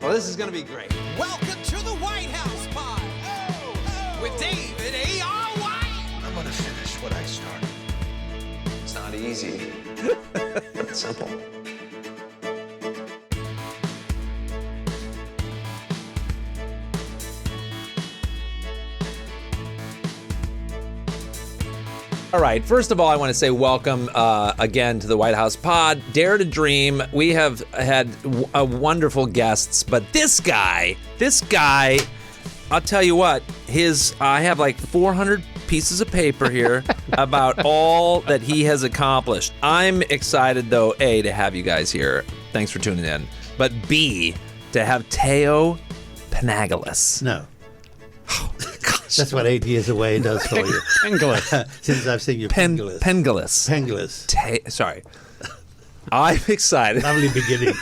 Well, this is going to be great. Welcome to the White House Pod with David A.R. White. I'm gonna finish what I started. It's not easy, but it's simple. All right. First of all, I want to say welcome again to the White House Pod. Dare to Dream. We have had wonderful guests, but this guy, I'll tell you what, I have like 400 pieces of paper here about all that he has accomplished. I'm excited, though, A, to have you guys here. Thanks for tuning in. But B, to have Thaao Penghlis. No. That's what 8 years away does for you. Penghlis. Since I've seen you. Penghlis. Penghlis. Sorry. I'm excited. Lovely beginning.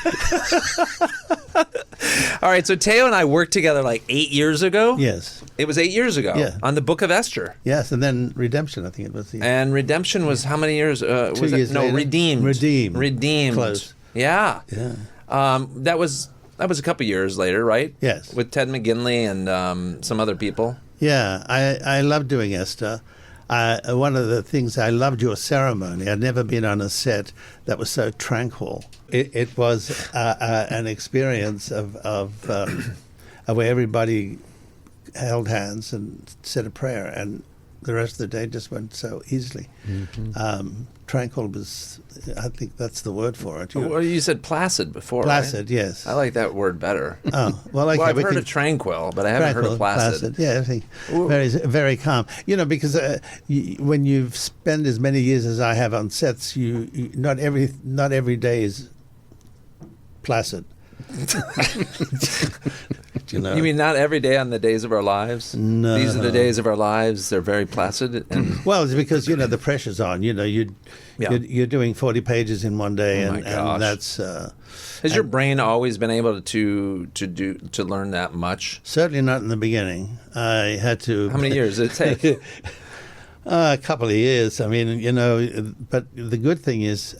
All right, so Thaao and I worked together like 8 years ago. Yes. It was 8 years ago. Yeah. On the Book of Esther. Yes, and then Redemption, I think it was. And Redemption was how many years? 2 years No, later. Redeemed. Redeemed. Close. Yeah. Yeah. That was a couple years later, right? Yes. With Ted McGinley and some other people. Yeah, I love doing Esther. One of the things I loved your ceremony. I'd never been on a set that was so tranquil. It was an experience of where everybody held hands and said a prayer, and the rest of the day just went so easily. Mm-hmm. Tranquil was, I think that's the word for it. Well, you said placid before. Placid, right? yes. I like that word better. Oh, well, okay. Well, I've heard of tranquil, but I haven't heard of placid. Yeah, I think very, very calm. You know, because when you spend as many years as I have on sets, you not every day is placid. You know? You mean not every day on the days of our lives? No. These are the days of our lives. They're very placid. And well, it's because the pressure's on. You're doing 40 pages in one day, and that's. Has your brain always been able to learn that much? Certainly not in the beginning. I had to. How many years did it take? A couple of years. I mean, but the good thing is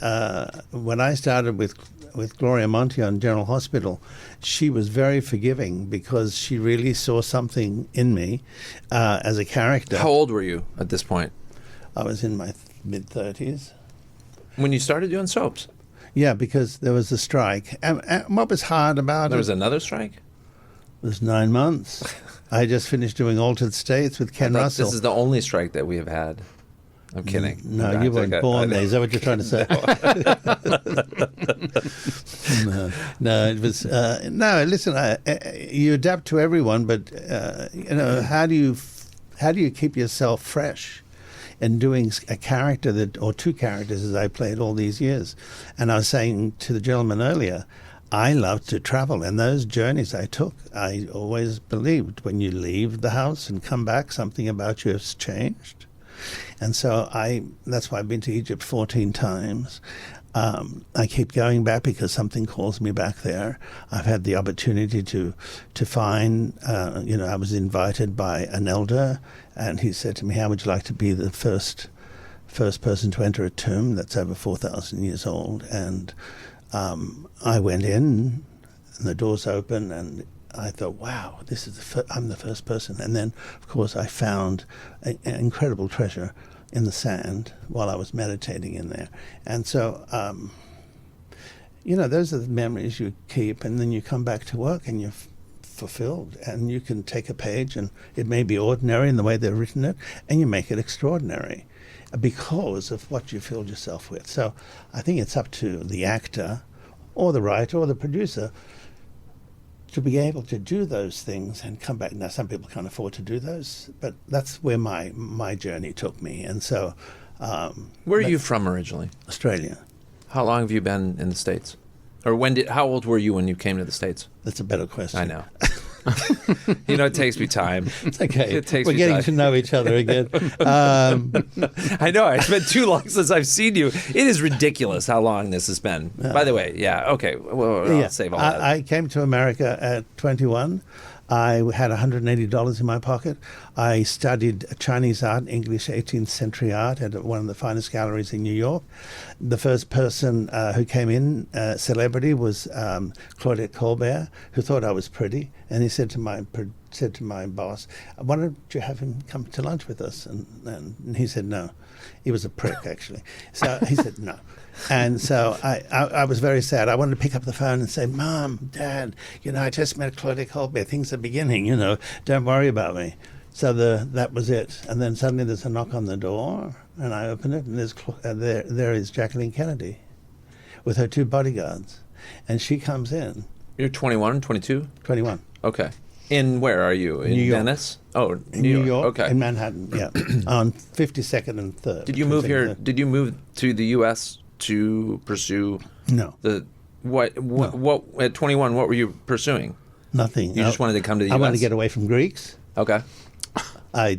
when I started with Gloria Monti on General Hospital, she was very forgiving because she really saw something in me as a character. How old were you at this point? I was in my mid-30s. When you started doing soaps? Yeah, because there was a strike. And what was hard about There was another strike? It was 9 months. I just finished doing Altered States with Ken Russell. This is the only strike that we have had. I'm kidding. No, you weren't born there. Is that what you're trying to say? No, it was. No, listen. You adapt to everyone, but how do you keep yourself fresh? And doing a character or two characters as I played all these years, and I was saying to the gentleman earlier, I love to travel, and those journeys I took, I always believed when you leave the house and come back, something about you has changed. And so that's why I've been to Egypt 14 times. I keep going back because something calls me back there. I've had the opportunity to find, I was invited by an elder, and he said to me, how would you like to be the first person to enter a tomb that's over 4,000 years old? And I went in, and the doors open, and I thought, wow, this is I'm the first person. And then, of course, I found an incredible treasure in the sand while I was meditating in there. And so, those are the memories you keep, and then you come back to work and you're fulfilled, and you can take a page, and it may be ordinary in the way they've written it, and you make it extraordinary because of what you filled yourself with. So I think it's up to the actor or the writer or the producer to be able to do those things and come back. Now, some people can't afford to do those, but that's where my journey took me. And so... Where are you from originally? Australia. How long have you been in the States? Or how old were you when you came to the States? That's a better question. I know. It takes me time. It's okay. It takes We're me getting time. to know each other again. I know. It's been too long since I've seen you. It is ridiculous how long this has been. By the way, yeah, okay. Well, I'll save all that. I came to America at 21. I had $180 in my pocket. I studied Chinese art, English 18th century art at one of the finest galleries in New York. The first person who came in, celebrity, was Claudette Colbert, who thought I was pretty, and he said to my boss, "Why don't you have him come to lunch with us?" And he said no. He was a prick, actually. So he said no. And so I was very sad. I wanted to pick up the phone and say, "Mom, Dad, I just met Claudette Colbert. Things are beginning, Don't worry about me." So that was it. And then suddenly there's a knock on the door, and I open it, and there is Jacqueline Kennedy with her 2 bodyguards. And she comes in. You're 21, 22? 21. Okay. In where are you? In New York. Venice? Oh, New York. Okay. In Manhattan, yeah. On 52nd and 3rd. Did you move here? Did you move to the U.S. to pursue No. What at 21? What were you pursuing? Nothing. You just wanted to come to the U.S. I wanted to get away from Greeks. Okay.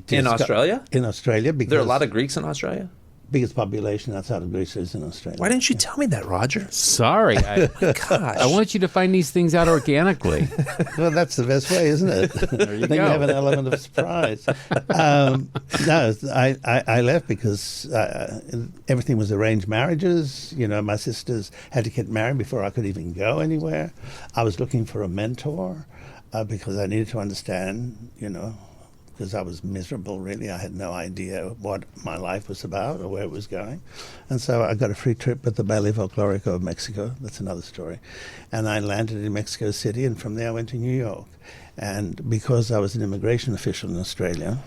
In Australia? In Australia, because There are a lot of Greeks in Australia. biggest population outside of Greece is in Australia. Why didn't you tell me that, Roger? Sorry. Gosh. I want you to find these things out organically. Well, that's the best way, isn't it? There you Then go. you have an element of surprise. No, I left because everything was arranged marriages. My sisters had to get married before I could even go anywhere. I was looking for a mentor because I needed to understand, because I was miserable, really. I had no idea what my life was about or where it was going. And so I got a free trip with the Baile Folklorico of Mexico. That's another story. And I landed in Mexico City, and from there I went to New York. And because I was an immigration official in Australia,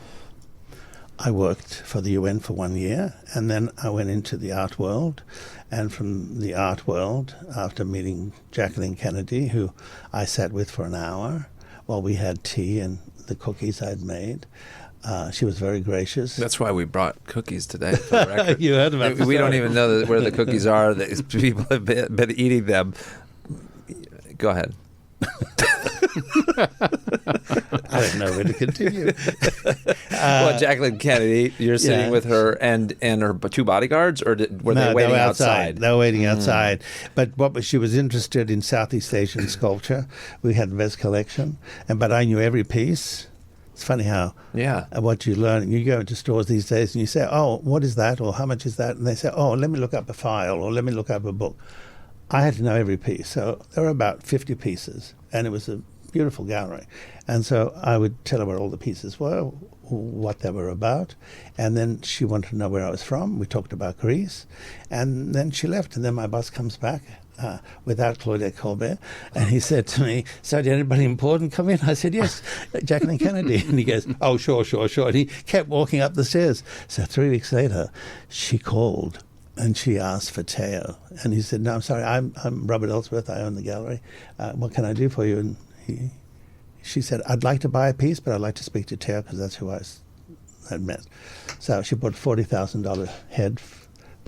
I worked for the UN for 1 year, and then I went into the art world. And from the art world, after meeting Jacqueline Kennedy, who I sat with for an hour while we had tea and the cookies I'd made. She was very gracious. That's why we brought cookies today, for the record. You heard about the We don't story. even know where the cookies are. People have been eating them. Go ahead. I don't know where to continue. Well, Jacqueline Kennedy, you're sitting yeah. with her and her 2 bodyguards, or were they No, waiting were outside? They were waiting outside. But she was interested in Southeast Asian sculpture. We had the best collection, but I knew every piece. It's funny how what you learn. You go into stores these days and you say, "Oh, what is that?" or "How much is that?" And they say, "Oh, let me look up a file," or "Let me look up a book." I had to know every piece. So there were about 50 pieces, and it was a beautiful gallery. And so I would tell her where all the pieces were, what they were about, and then she wanted to know where I was from. We talked about Greece, and then she left. And then my boss comes back without Claudette Colbert, and he said to me, "So did anybody important come in?" I said, "Yes, Jacqueline Kennedy." And he goes, "Oh, sure. And he kept walking up the stairs. So 3 weeks later, she called. And she asked for Thaao. And he said, "No, I'm sorry, I'm Robert Ellsworth. I own the gallery. What can I do for you?" And she said, "I'd like to buy a piece, but I'd like to speak to Thaao because that's who I had met." So she bought $40,000 head,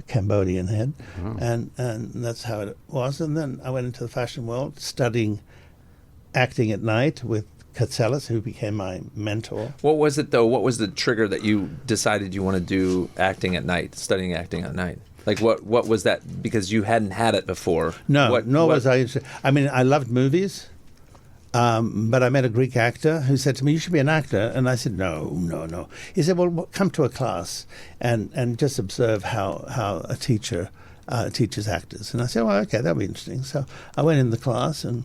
Cambodian head, and that's how it was. And then I went into the fashion world studying acting at night with Katselis, who became my mentor. What was it, though? What was the trigger that you decided you want to do acting at night, studying acting at night? Like, what was that? Because you hadn't had it before. Nor was I interested. I mean, I loved movies, but I met a Greek actor who said to me, "You should be an actor." And I said, No. He said, "Well, come to a class and just observe how a teacher teaches actors." And I said, "Well, okay, that'll be interesting." So I went in the class, and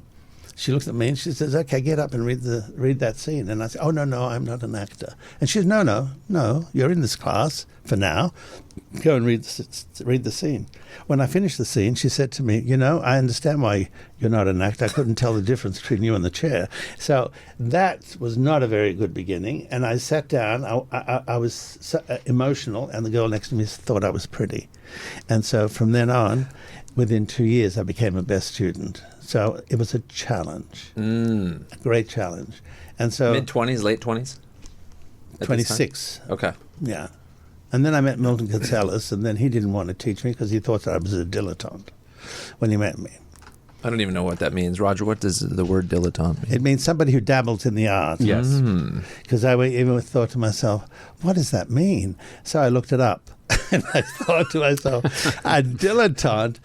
she looked at me and she says, "Okay, get up and read that scene." And I said, "Oh, no, I'm not an actor." And she says, No, you're in this class for now. Go and read the scene. When I finished the scene, she said to me, "I understand why you're not an actor. I couldn't tell the difference between you and the chair." So that was not a very good beginning. And I sat down. I was so emotional, and the girl next to me thought I was pretty. And so from then on, within 2 years, I became a best student. So it was a challenge, a great challenge. And so Mid-20s, late 20s? 26. Okay. Yeah. And then I met Milton Katselis, and then he didn't want to teach me because he thought that I was a dilettante when he met me. I don't even know what that means. Roger, what does the word dilettante mean? It means somebody who dabbles in the arts. Yes. Because I even thought to myself, what does that mean? So I looked it up, and I thought to myself, a dilettante.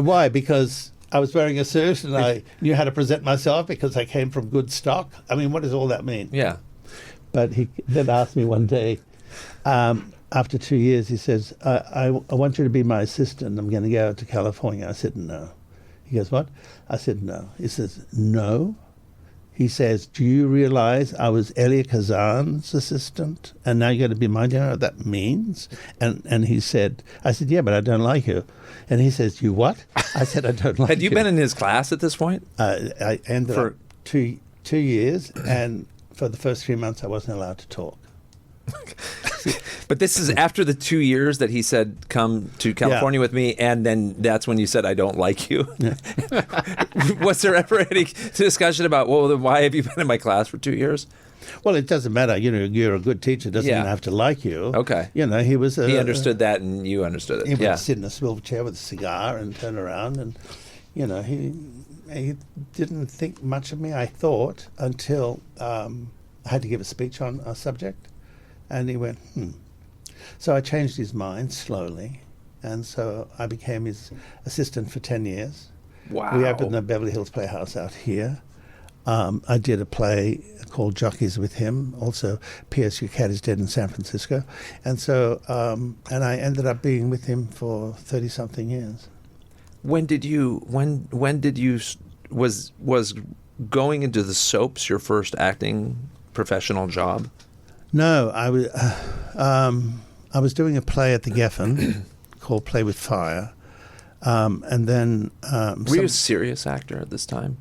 Why? Because I was wearing a suit and I knew how to present myself because I came from good stock. I mean, what does all that mean? Yeah. But he then asked me one day, after 2 years, he says, I want you to be my assistant. I'm going to go to California. I said, no. He goes, what? I said, no. He says, no. He says, do you realize I was Elia Kazan's assistant and now you're going to be mine? Do you know what that means? And he said, I said, yeah, but I don't like you. And he says, you what? I said, I don't like you. Had you been in his class at this point? I ended up 2 years, and for the first 3 months I wasn't allowed to talk. But this is after the 2 years that he said, come to California with me, and then that's when you said, I don't like you. Yeah. Was there ever any discussion about, well, then why have you been in my class for 2 years? Well, it doesn't matter. You know, you're a good teacher. Doesn't even have to like you. Okay. You know, he was. He understood that, and you understood it. He would sit in a swivel chair with a cigar and turn around, and you know, he didn't think much of me. I thought until I had to give a speech on a subject, and he went, So I changed his mind slowly, and so I became his assistant for 10 years. Wow. We opened the Beverly Hills Playhouse out here. I did a play called Jockeys with him. Also, P.S. Your Cat is Dead in San Francisco. And so, and I ended up being with him for 30-something years. When did you was going into the soaps your first acting professional job? No, I was doing a play at the Geffen called Play with Fire. And then... Were you a serious actor at this time?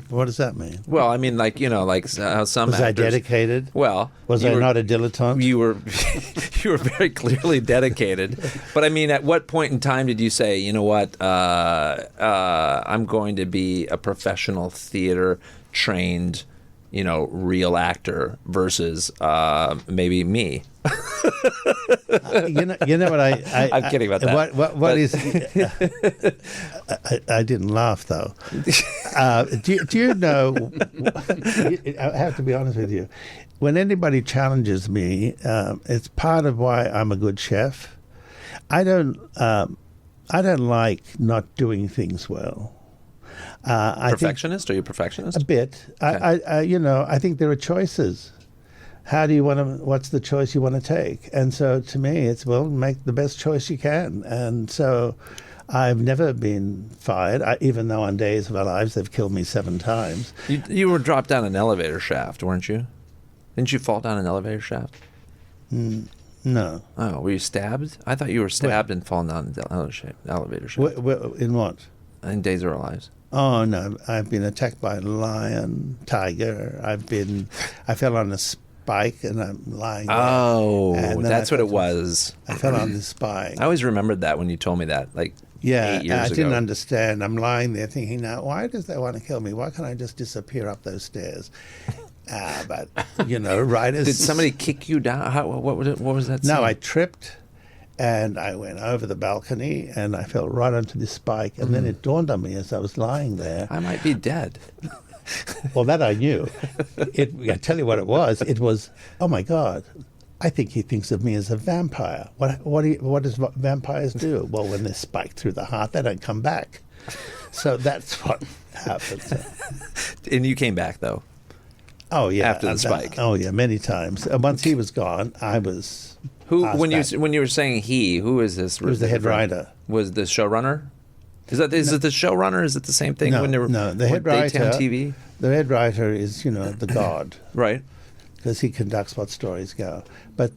What does that mean? Well, I mean, like, you know, like how some was actors... I dedicated? Well... Was I not a dilettante? You were you were very clearly dedicated. But I mean, at what point in time did you say, you know what, I'm going to be a professional theater-trained, you know, real actor versus maybe me? You know what I'm kidding about that. What is? I didn't laugh though. Do you know? I have to be honest with you. When anybody challenges me, it's part of why I'm a good chef. I don't like not doing things well. Perfectionist? Are you a perfectionist? A bit. Okay. I think there are choices. How do you want to? What's the choice you want to take? And so, to me, it's make the best choice you can. And so, I've never been fired, even though on days of our lives they've killed me 7 times. You were dropped down an elevator shaft, weren't you? Didn't you fall down an elevator shaft? No. Oh, were you stabbed? I thought you were stabbed and fallen down the elevator shaft. In what? In Days of Our Lives. Oh no! I've been attacked by a lion, tiger. I fell on a spike and I'm lying there. Oh, that's what it was. I fell on the spike. I always remembered that when you told me that, like 8 years ago. I didn't understand. I'm lying there thinking, now, why does they want to kill me? Why can't I just disappear up those stairs? But, writers... Did somebody kick you down? What was that scene? No, I tripped and I went over the balcony and I fell right onto this spike. And then it dawned on me as I was lying there. I might be dead. Well, that I knew. I tell you what it was. It was, oh my God, I think he thinks of me as a vampire. What does vampires do? Well, when they're spiked through the heart, they don't come back. So that's what happens. And you came back, though. Oh, yeah. After the spike. Oh, yeah, many times. Once he was gone, I was... When you were saying he, who is this? Who was the head writer? Was the showrunner? Is it the showrunner? Is it the same thing? No, the head writer. Daytime TV? The head writer is, the god. Right. Because he conducts what stories go. But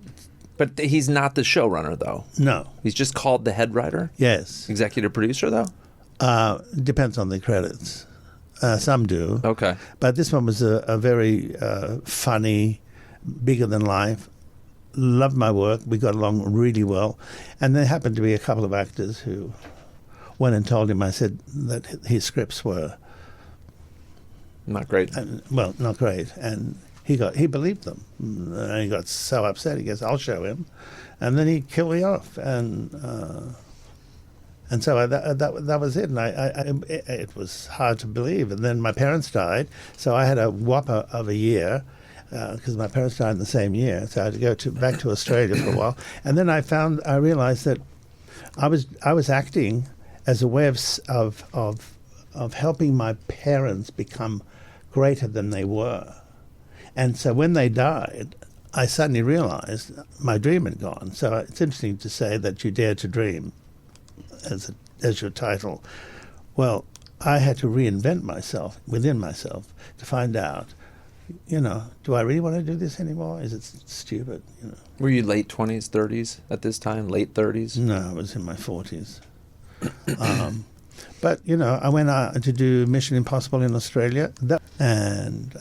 he's not the showrunner, though. No. He's just called the head writer? Yes. Executive producer, though? Depends on the credits. Some do. Okay. But this one was a very funny, bigger than life. Loved my work. We got along really well. And there happened to be a couple of actors who went and told him, I said that his scripts were... Not great. Not great. And he believed them. And he got so upset. He goes, I'll show him. And then he killed me off. And so that was it. And it was hard to believe. And then my parents died. So I had a whopper of a year because my parents died in the same year. So I had to go back to Australia for a while. And then I realized that I was acting as a way of helping my parents become greater than they were. And so when they died, I suddenly realized my dream had gone. So it's interesting to say that you dare to dream as your title. Well, I had to reinvent myself within myself to find out, do I really want to do this anymore? Is it stupid? Were you late 20s, 30s at this time? Late 30s? No, I was in my 40s. But, I went out to do Mission Impossible in Australia, and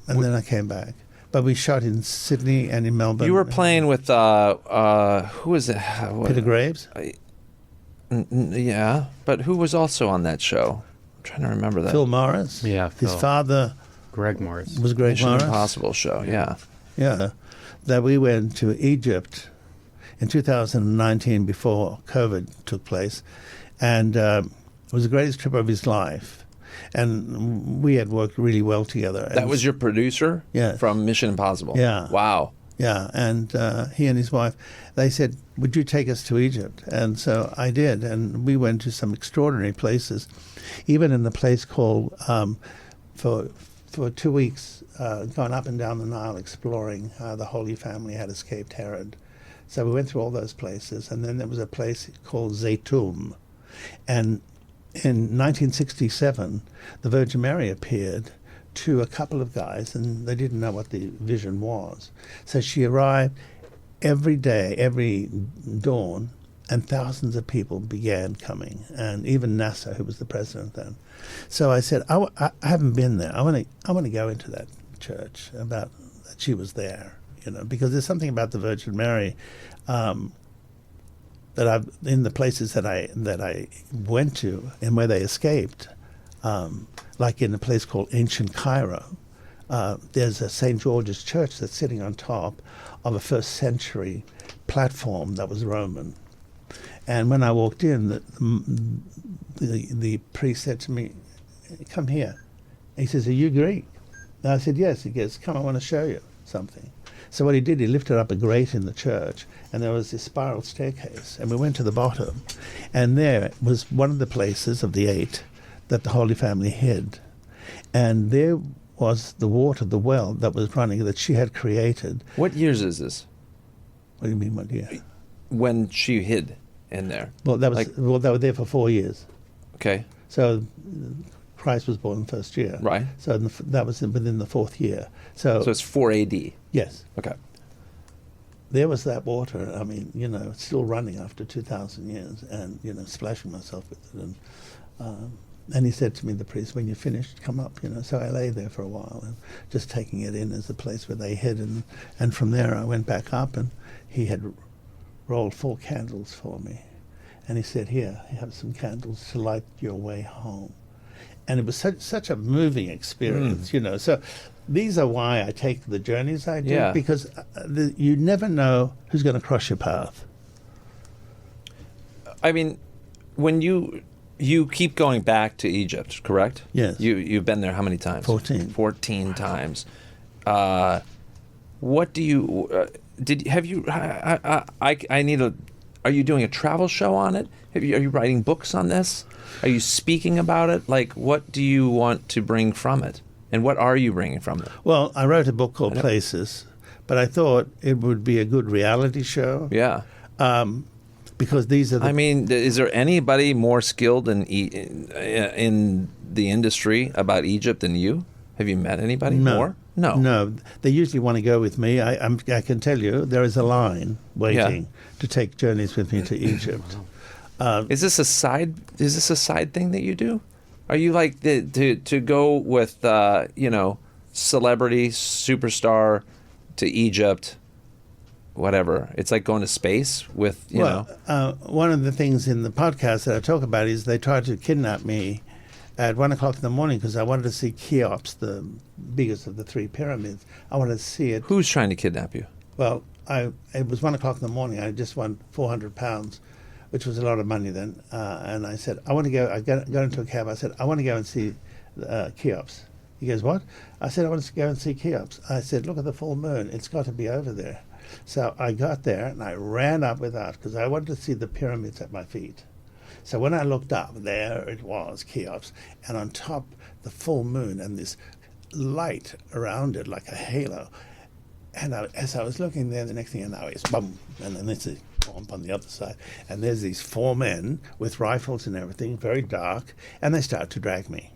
then I came back. But we shot in Sydney and in Melbourne. You were playing with, who was it? Peter Graves? Yeah, but who was also on that show? I'm trying to remember that. Phil Morris. Yeah, His Phil. father Greg Morris. was Greg Mission Morris. Impossible show, yeah. Yeah. That we went to Egypt in 2019 before COVID took place. And it was the greatest trip of his life. And we had worked really well together. That was your producer? Yeah. From Mission Impossible? Yeah. Wow. Yeah, and he and his wife, they said, would you take us to Egypt? And so I did, and we went to some extraordinary places, even in the place called, for 2 weeks, gone up and down the Nile exploring how the Holy Family had escaped Herod. So we went through all those places, and then there was a place called Zaytoum. And in 1967, the Virgin Mary appeared to a couple of guys, and they didn't know what the vision was. So she arrived every day, every dawn, and thousands of people began coming, and even Nasser, who was the president then. So I said, I haven't been there. I want to go into that church, about that she was there, because there's something about the Virgin Mary that I've in the places that I went to and where they escaped. Like in a place called Ancient Cairo, there's a St. George's Church that's sitting on top of a first century platform that was Roman. And when I walked in, the priest said to me, come here. He says, are you Greek? And I said, yes. He goes, come, I want to show you something. So what he did, he lifted up a grate in the church, and there was this spiral staircase, and we went to the bottom, and there was one of the places of the 8 that the Holy Family hid. And there was the water, the well that was running, that she had created. What years is this? What do you mean, what year? When she hid in there? Well, they were there for 4 years. Okay. So Christ was born the first year. Right. So that was within the 4th year. So it's 4 AD? Yes. Okay. There was that water, it's still running after 2,000 years, and, splashing myself with it. And he said to me, the priest, when you're finished, come up, So I lay there for a while, and just taking it in as the place where they hid. And from there I went back up, and he had rolled 4 candles for me. And he said, here, you have some candles to light your way home. And it was such a moving experience, So these are why I take the journeys I do, because you never know who's going to cross your path. I mean, when you keep going back to Egypt, correct? Yes. You've been there how many times? 14. 14 times. What do you are you doing a travel show on it? Are you writing books on this? Are you speaking about it? Like, what do you want to bring from it? And what are you bringing from it? Well, I wrote a book called Places, but I thought it would be a good reality show. Yeah. Because these are is there anybody more skilled in the industry about Egypt than you? Have you met anybody more? No. They usually want to go with me. I can tell you, there is a line waiting to take journeys with me to Egypt. Is this a side thing that you do? Are you like to go with celebrity superstar to Egypt? Whatever. It's like going to space with you know. One of the things in the podcast that I talk about is they tried to kidnap me at 1 o'clock in the morning because I wanted to see Cheops, the biggest of the 3 pyramids. I wanted to see it. Who's trying to kidnap you? Well, it was 1 o'clock in the morning. I just won £400, which was a lot of money then. And I said, I want to go. I got into a cab. I said, I want to go and see Cheops. He goes, what? I said, I want to go and see Cheops. I said, look at the full moon. It's got to be over there. So I got there and I ran up without because I wanted to see the pyramids at my feet. So when I looked up, there it was, Cheops, and on top the full moon and this light around it like a halo. And as I was looking there, the next thing I know is boom, and then there's a bump on the other side, and there's these 4 men with rifles and everything, very dark, and they start to drag me.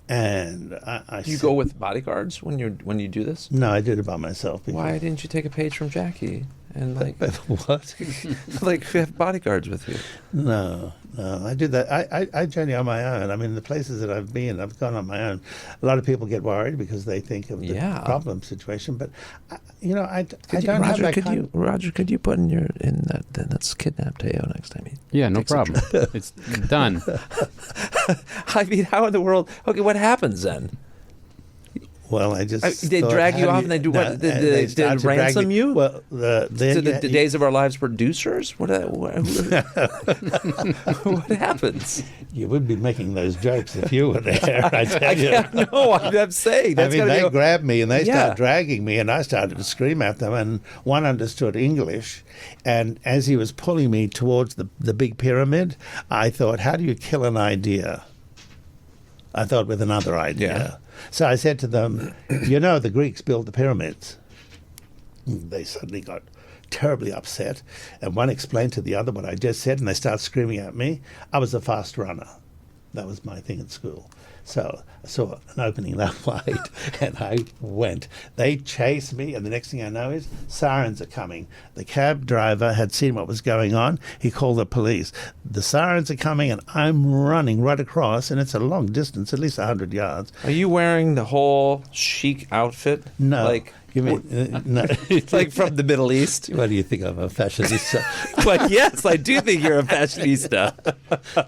And I Do you go with bodyguards when you do this? No, I did it by myself. Why didn't you take a page from Jackie and What? like have bodyguards with you? No, I did that. I journey on my own. I mean, the places that I've been, I've gone on my own. A lot of people get worried because they think of the problem situation, but I don't have that Roger, could you put in that? Then let's kidnap Thaao next time. Yeah, no problem. It's done. I mean, how in the world? Okay, what happens then? Well, I just they drag you off and they do what? They ransom you? Well, the Days of Our Lives producers? What happens? You would be making those jokes if you were there. I tell you. No, I'm saying. I mean, they grabbed me and they started dragging me, and I started to scream at them. And one understood English, and as he was pulling me towards the big pyramid, I thought, "How do you kill an idea?" I thought with another idea. Yeah. So I said to them, the Greeks built the pyramids. They suddenly got terribly upset, and one explained to the other what I just said, and they started screaming at me. I was a fast runner. That was my thing at school. So I saw an opening that wide, and I went. They chased me, and the next thing I know is sirens are coming. The cab driver had seen what was going on. He called the police. The sirens are coming, and I'm running right across, and it's a long distance, at least 100 yards. Are you wearing the whole chic outfit? No. You mean no? Like from the Middle East? What do you think I'm a fashionista? Well, yes, I do think you're a fashionista.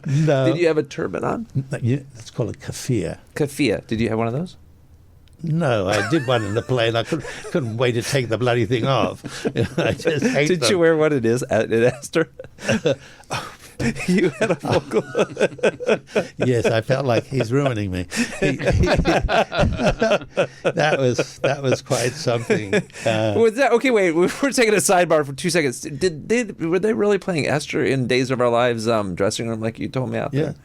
No. Did you have a turban on? It's called a keffiyeh. Keffiyeh. Did you have one of those? No, I did one in the plane. I couldn't wait to take the bloody thing off. I just hate Did them. you wear what it is at Esther? You had a vocal. Yes, I felt like he's ruining me. That was quite something. Was that okay? Wait, we're taking a sidebar for 2 seconds. Were they really playing Esther in Days of Our Lives dressing room like you told me out there?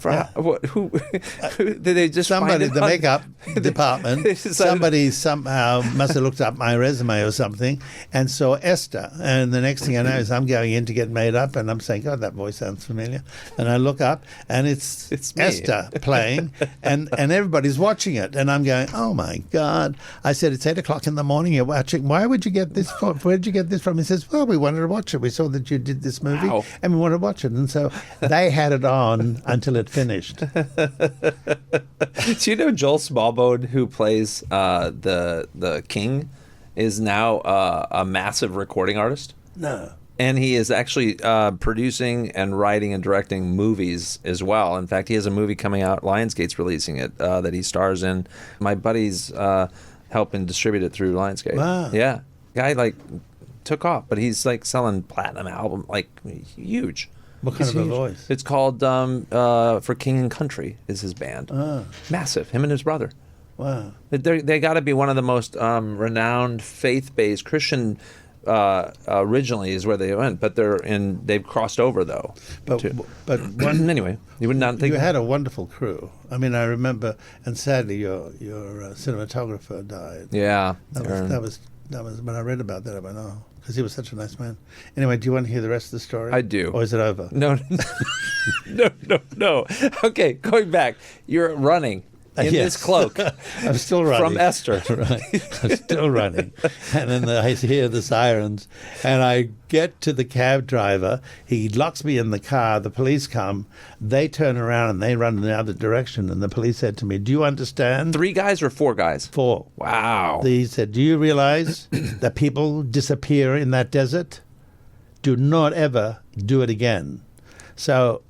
Who did they just somebody find the makeup department somebody somehow must have looked up my resume or something and saw Esther, and the next thing I know is I'm going in to get made up, and I'm saying, God, that voice sounds familiar, and I look up and it's me. Esther playing and everybody's watching it, and I'm going, oh my God. I said, it's 8:00 in the morning, you're watching. Why would you get this from? Where did you get this from? He says, well, we wanted to watch it. We saw that you did this movie. Wow. And we wanted to watch it, and so they had it on until it finished. Do you know Joel Smallbone, who plays the king, is now a massive recording artist? No. And he is actually producing and writing and directing movies as well. In fact, he has a movie coming out. Lionsgate's releasing it that he stars in. My buddies helping distribute it through Lionsgate. Wow. Yeah, guy took off, but he's selling platinum album, huge. What kind of a voice? It's called For King and Country is his band. Massive. Him and his brother. Wow. They got to be one of the most renowned faith-based Christian. Originally is where they went, but they've crossed over though. But anyway, you would not think you had a wonderful crew. I mean, I remember, and sadly, your cinematographer died. Yeah. That was when I read about that. I went, oh. Because he was such a nice man. Anyway, do you want to hear the rest of the story? I do. Or is it over? No. No. Okay, going back. You're running in this cloak. I'm still running. From Esther. Right. I'm still running. And then I hear the sirens. And I get to the cab driver. He locks me in the car. The police come. They turn around and they run in the other direction. And the police said to me, do you understand? 3 guys or 4 guys? 4. Wow. He said, do you realize that people disappear in that desert? Do not ever do it again. So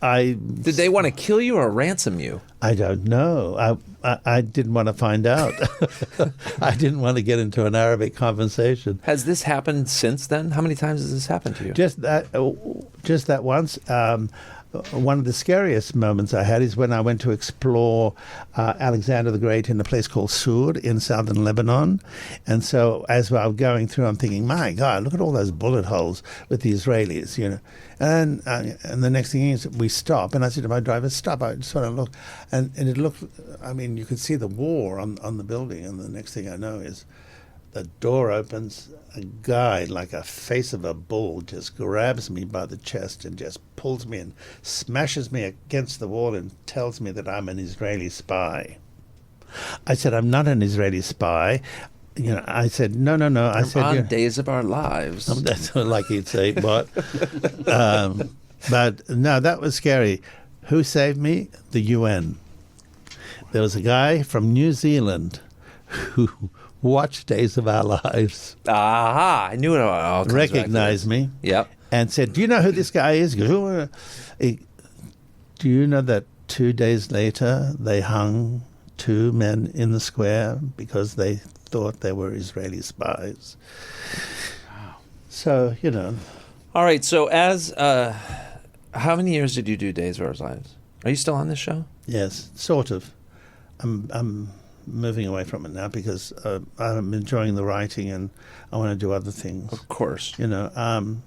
did they want to kill you or ransom you? I don't know. I didn't want to find out. I didn't want to get into an Arabic conversation. Has this happened since then? How many times has this happened to you? Just that once. one of the scariest moments I had is when I went to explore Alexander the Great in a place called Sur in southern Lebanon. And so as I was going through, I'm thinking, my God, look at all those bullet holes with the Israelis, you know. And the next thing is we stop, and I said to my driver, stop. I just want to look. And it looked, I mean, you could see the war on the building. And the next thing I know is the door opens, a guy like a face of a bull just grabs me by the chest and just pulls me and smashes me against the wall and tells me that I'm an Israeli spy. I said, I'm not an Israeli spy. You know, I said, no. I said, on Days of Our Lives. That's like he'd say, but no, that was scary. Who saved me? The UN. There was a guy from New Zealand who watched Days of Our Lives. Aha! I knew it all. Recognized me. Yep. And said, do you know who this guy is? He goes, do you know that 2 days later they hung 2 men in the square because they thought they were Israeli spies? Wow. So, you know. All right, so as, how many years did you do Days of Our Lives? Are you still on this show? Yes, sort of. I'm moving away from it now because I'm enjoying the writing and I want to do other things. Of course. You know.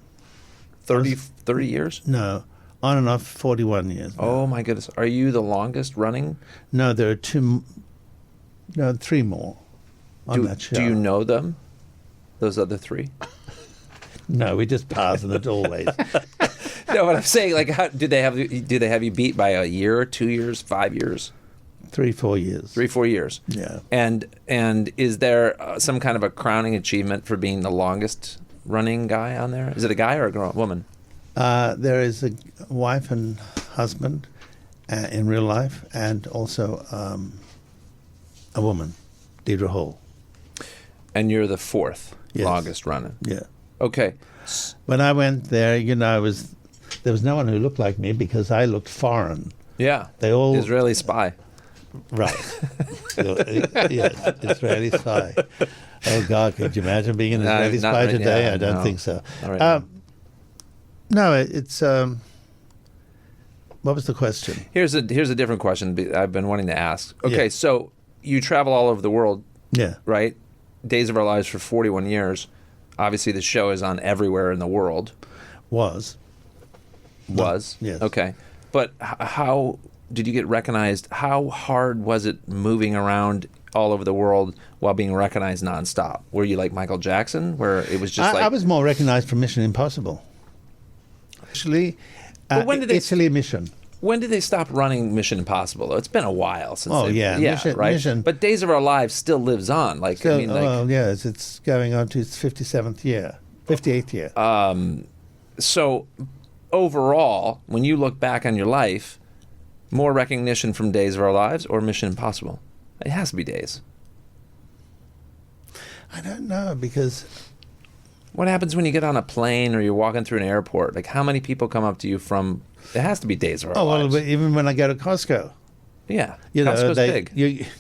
30 years? No, on and off 41 years. Now. Oh, my goodness. Are you the longest running? No, there are 3 more on that show. Do you know them? Those other 3? No, we just pass in it always. No, what I'm saying, like, how do they have you beat by a year, 2 years, 5 years? 3-4 years. 3-4 years. Yeah. And is there some kind of a crowning achievement for being the longest running guy on there? Is it a guy or a girl, woman? There is a wife and husband in real life, and also a woman, Deidre Hall. And you're the 4th Yes. longest running. Yeah. Okay. When I went there, you know, there was no one who looked like me because I looked foreign. Yeah. They all Israeli spy. Right. Yes, Israeli spy. Oh God, could you imagine being an Israeli not spy right, today? yeah, I don't no. think so. All right. No, it's. What was the question? Here's a different question I've been wanting to ask. Okay, Yeah. so you travel all over the world, Yeah. right? Days of Our Lives for 41 years. Obviously, the show is on everywhere in the world. Was. Yes. Okay. But how did you get recognized? How hard was it moving around all over the world while being recognized nonstop? Were you like Michael Jackson, where it was just I was more recognized from Mission Impossible. Actually, But when did they- Italy Mission. When did they stop running Mission Impossible? It's been a while since. Oh, they- yeah. right. Mission. But Days of Our Lives still lives on. Like, So, I mean, like, well, yes, it's going on to its 57th year, 58th year. so overall, when you look back on your life, more recognition from Days of Our Lives or Mission Impossible? It has to be Days. I don't know because What happens when you get on a plane or you're walking through an airport? Like, how many people come up to you from? It has to be Days of Our Lives. but even when I go to Costco, Yeah, you know, Costco's big.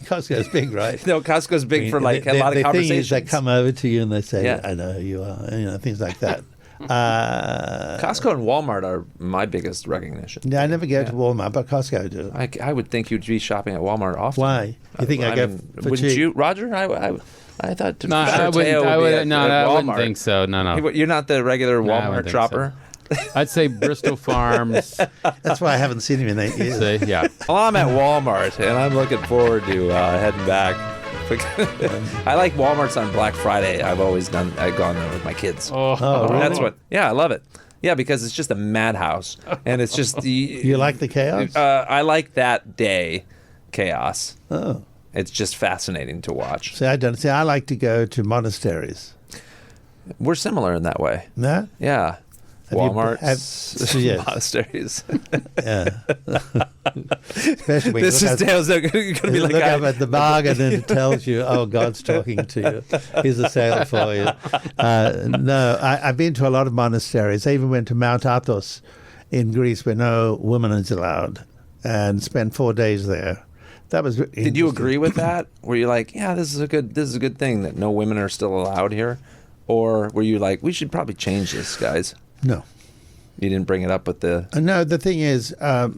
Costco's big, right? No, Costco's big for like a lot of the conversations. thing is, they come over to you and they say, Yeah. "I know who you are," you know, things like that. Costco and Walmart are my biggest recognition. Yeah, I never go to Walmart, but Costco do. I would think you'd be shopping at Walmart often. Why? You think I go for wouldn't cheap? you, Roger? I thought. No, I wouldn't. I wouldn't think so. No. You're not the regular No, I Walmart wouldn't think shopper. I'd say Bristol Farms. That's why I haven't seen him in 8 years. Say, yeah. Well, I'm at Walmart, and I'm looking forward to heading back. I like Walmart's on Black Friday. I've gone there with my kids. Oh, really? That's what. Yeah, I love it. Yeah, because it's just a madhouse, and it's just You like the chaos? I like that day chaos. Oh. It's just fascinating to watch. See, I don't. See, I like to go to monasteries. We're similar in that way. No? Yeah. Have you- Walmart, yes. monasteries. Yeah. Especially when This you is look Dale's going to be you like look up at the bargain and it tells you, oh, God's talking to you. Here's a sale for you. No, I've been to a lot of monasteries. I even went to Mount Athos in Greece where no woman is allowed and spent 4 days there. That was Did you agree with that? Were you like, yeah, this is a good thing that no women are still allowed here? Or were you like, we should probably change this, guys? No. You didn't bring it up with the... No, the thing is, I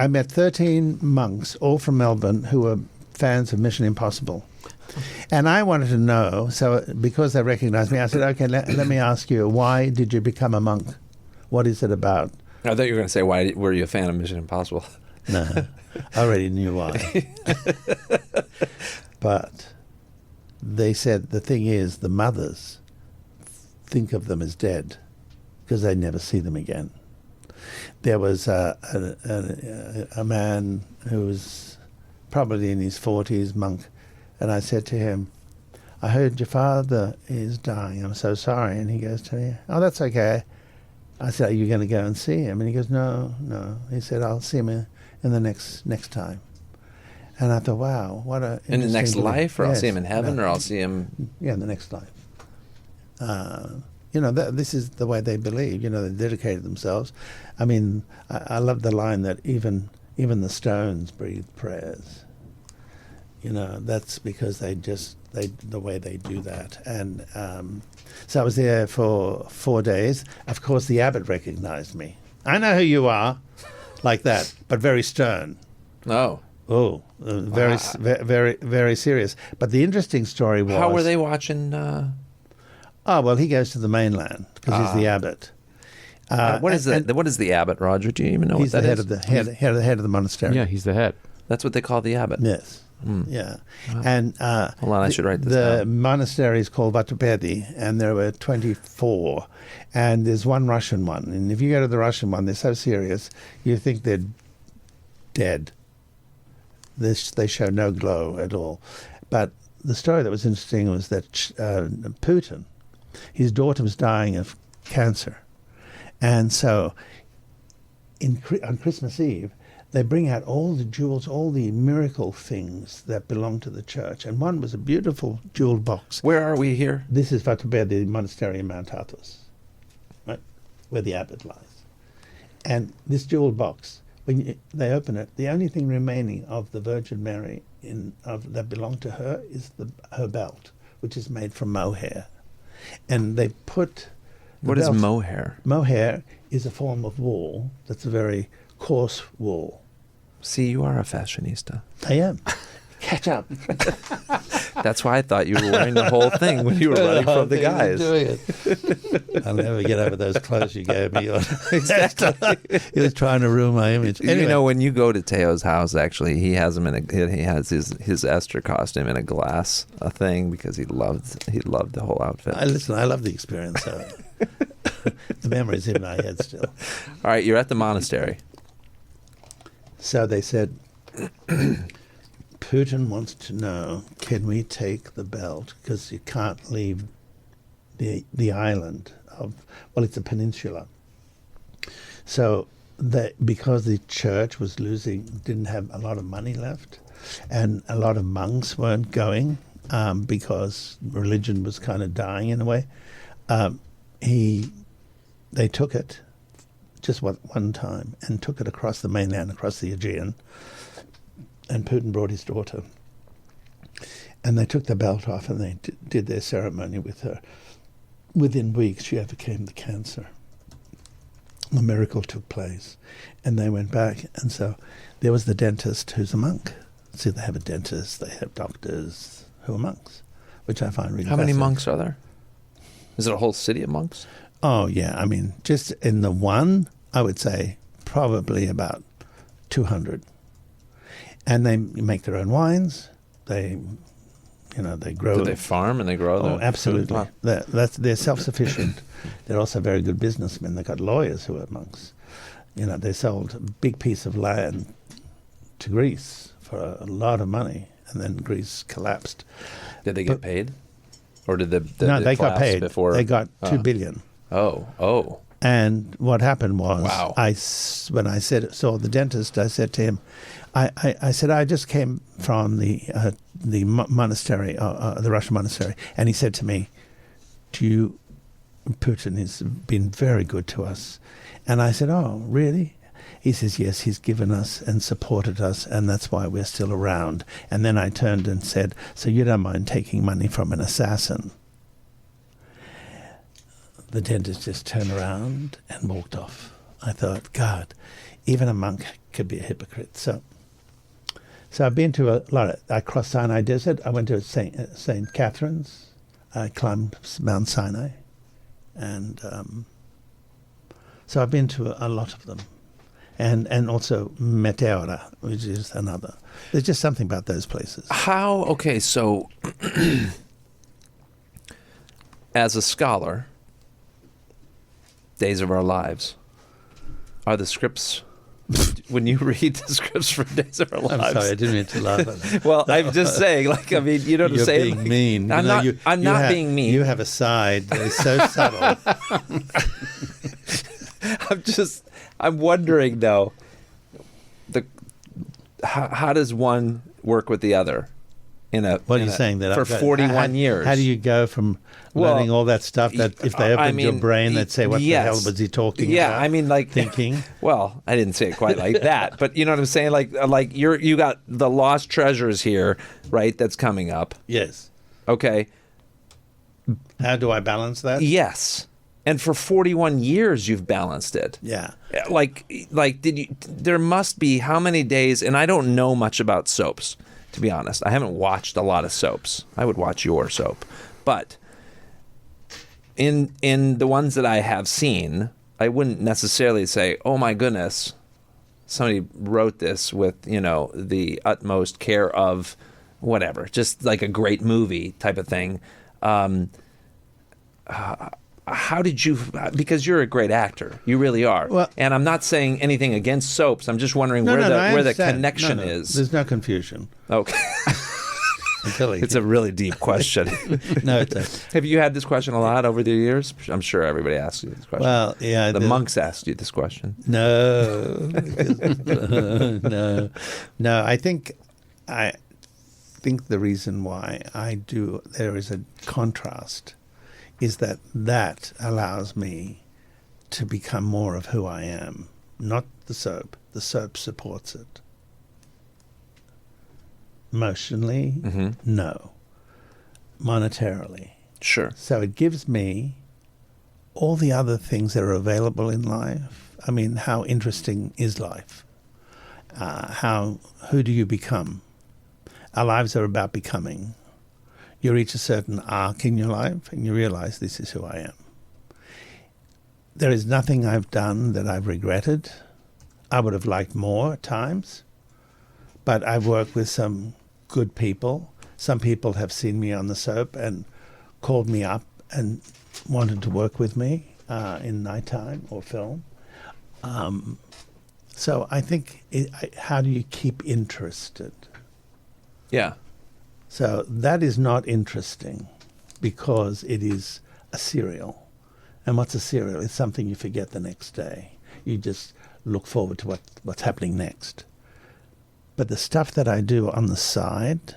met 13 monks, all from Melbourne, who were fans of Mission Impossible. And I wanted to know, so because they recognized me, I said, okay, let me ask you, why did you become a monk? What is it about? I thought you were going to say, why were you a fan of Mission Impossible? No, I already knew why. But they said the thing is, the mothers think of them as dead because they never see them again. There was a man who was probably in his 40s, monk, and I said to him, I heard your father is dying. I'm so sorry. And he goes to me, oh, that's okay. I said, are you going to go and see him? And he goes, no. He said, I'll see him in the next time. And I thought, wow, what a... In the next belief. life? Or Yes. I'll see him in heaven, or I'll see him... Yeah, in the next life. This is the way they believe. They dedicated themselves. I mean, I love the line that even the stones breathe prayers. That's because the way they do that. And so I was there for 4 days. Of course, the abbot recognized me. I know who you are, like that, but very stern. Oh. Oh, very, very, very serious. But the interesting story was... How were they watching... Oh, well, he goes to the mainland because he's the abbot. What is the abbot, Roger? Do you even know He's what that the is? head of the monastery. Yeah, he's the head. That's what they call the abbot. Yes. Yeah. And Hold on, I should write this the down. monastery is called Vatupedi, and there were 24. And there's one Russian one. And if you go to the Russian one, they're so serious, you think they're dead. They show no glow at all. But the story that was interesting was that Putin, his daughter was dying of cancer. And so on Christmas Eve, they bring out all the jewels, all the miracle things that belong to the church. And one was a beautiful jeweled box. Where are we here? This is Vatupedi, the monastery in Mount Athos, right, where the abbot lies. And this jeweled box, when they open it, the only thing remaining of the Virgin Mary that belonged to her is her belt, which is made from mohair. And they put... What is mohair? Mohair is a form of wool that's a very coarse wool. See, you are a fashionista. I am. Catch up. That's why I thought you were wearing the whole thing when you were running from the guys. I'll never get over those clothes you gave me. Exactly. He was trying to ruin my image. Anyway. When you go to Thao's house, actually, he has his Esther costume in a glass thing because he loved the whole outfit. I love the experience of it. The memory's in my head still. All right, you're at the monastery. So they said, Putin wants to know, can we take the belt? Because you can't leave the island it's a peninsula. So because the church was didn't have a lot of money left, and a lot of monks weren't going because religion was kind of dying in a way, they took it just one time and took it across the mainland, across the Aegean, and Putin brought his daughter. And they took the belt off and they did their ceremony with her. Within weeks, she overcame the cancer. A miracle took place. And they went back. And so there was the dentist who's a monk. So they have a dentist, they have doctors who are monks, which I find really How many fascinating. monks are there? Is it a whole city of monks? Oh, yeah. I mean, just in the one, I would say probably about 200. And they make their own wines. They grow. Do they farm and they grow their Oh, absolutely. food? They're self-sufficient. They're also very good businessmen. They've got lawyers who are monks. They sold a big piece of land to Greece for a lot of money, and then Greece collapsed. Did they get paid? Or did No, did they it got collapse paid. before? They got $2 billion. Oh. And what happened was, Wow. when I saw the dentist, I said to him, I said, I just came from the monastery, the Russian monastery. And he said to me, Putin has been very good to us. And I said, oh, really? He says, yes, he's given us and supported us, and that's why we're still around. And then I turned and said, so you don't mind taking money from an assassin? the dentist just turned around and walked off. I thought, God, even a monk could be a hypocrite. So I've been to a lot. I crossed Sinai Desert. I went to St. Catherine's. I climbed Mount Sinai. And so I've been to a lot of them. And also Meteora, which is another. There's just something about those places. Okay, so as a scholar, Days of Our Lives, are the scripts, when you read the scripts for Days of Our Lives? I'm sorry, I didn't mean to laugh at that. Well, I'm just saying, you know what I'm You're saying? being mean. I'm not being mean. You have a side that is so subtle. I'm wondering though, how does one work with the other? What are you saying? That for 41 years? How do you go from learning all that stuff that if they opened your brain, they'd say, "What the hell was he talking about?" Yeah, I mean, thinking. Well, I didn't say it quite like that, but you know what I'm saying. Like you got the Lost Treasures here, right? That's coming up. Yes. Okay. How do I balance that? Yes. And for 41 years, you've balanced it. Yeah. There must be how many days, and I don't know much about soaps, to be honest. I haven't watched a lot of soaps. I would watch your soap. But in the ones that I have seen, I wouldn't necessarily say, oh my goodness, somebody wrote this with, the utmost care of whatever, just like a great movie type of thing. How did you, because you're a great actor, you really are. Well, and I'm not saying anything against soaps. I'm just wondering where the connection is. There's no confusion. Okay. It's a really deep question. No, it doesn't. Have you had this question a lot over the years? I'm sure everybody asks you this question. Well, yeah. The monks asked you this question. No. No. I think the reason why there is a contrast is that allows me to become more of who I am, not the soap. The soap supports it. Emotionally, no. Monetarily. Sure. So it gives me all the other things that are available in life. I mean, how interesting is life? Who do you become? Our lives are about becoming. You reach a certain arc in your life and you realize this is who I am. There is nothing I've done that I've regretted. I would have liked more at times, but I've worked with some good people. Some people have seen me on the soap and called me up and wanted to work with me in nighttime or film. So I think, how do you keep interested? Yeah. So that is not interesting because it is a serial. And what's a serial? It's something you forget the next day. You just look forward to what's happening next. But the stuff that I do on the side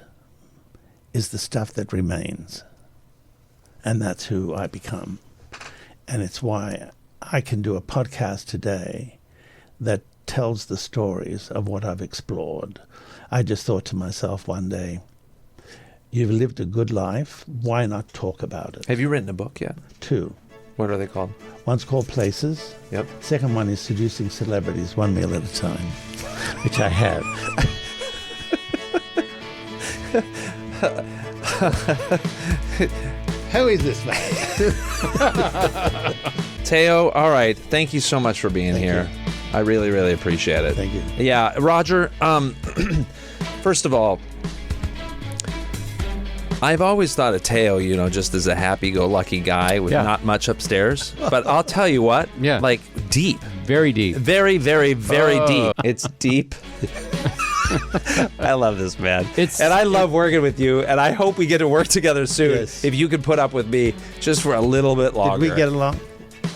is the stuff that remains. And that's who I become. And it's why I can do a podcast today that tells the stories of what I've explored. I just thought to myself one day, you've lived a good life. Why not talk about it? Have you written a book yet? 2. What are they called? One's called Places. Yep. Second one is Seducing Celebrities, One Meal at a Time, which I have. How is this, man? Thaao, all right. Thank you so much for being here. You. I really, really appreciate it. Thank you. Yeah, Roger, first of all, I've always thought of Thaao, just as a happy-go-lucky guy with not much upstairs. But I'll tell you what, deep. Very deep. Very, very, very deep. It's deep. I love this, man. And I love working with you, and I hope we get to work together soon. Yes. If you could put up with me just for a little bit longer. Did we get along?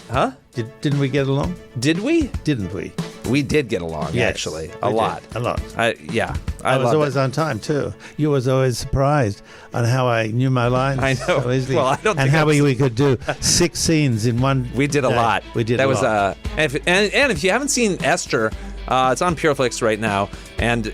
Huh? Didn't we get along? Did we? Didn't we? We did get along, actually. A lot. A lot. I was always on time, too. You was always surprised on how I knew my lines. I know. So easily. Well, I don't and think how we could do 6 scenes in one We did a day. lot. We did that a was, lot. And if you haven't seen Esther, it's on Pureflix right now and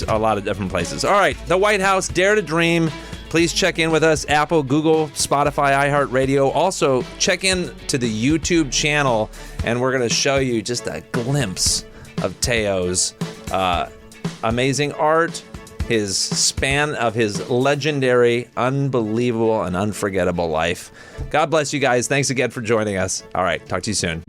a lot of different places. All right, The White House, Dare to Dream. Please check in with us, Apple, Google, Spotify, iHeartRadio. Also, check in to the YouTube channel, and we're going to show you just a glimpse of Thao's amazing art, his span of his legendary, unbelievable, and unforgettable life. God bless you guys. Thanks again for joining us. All right, talk to you soon.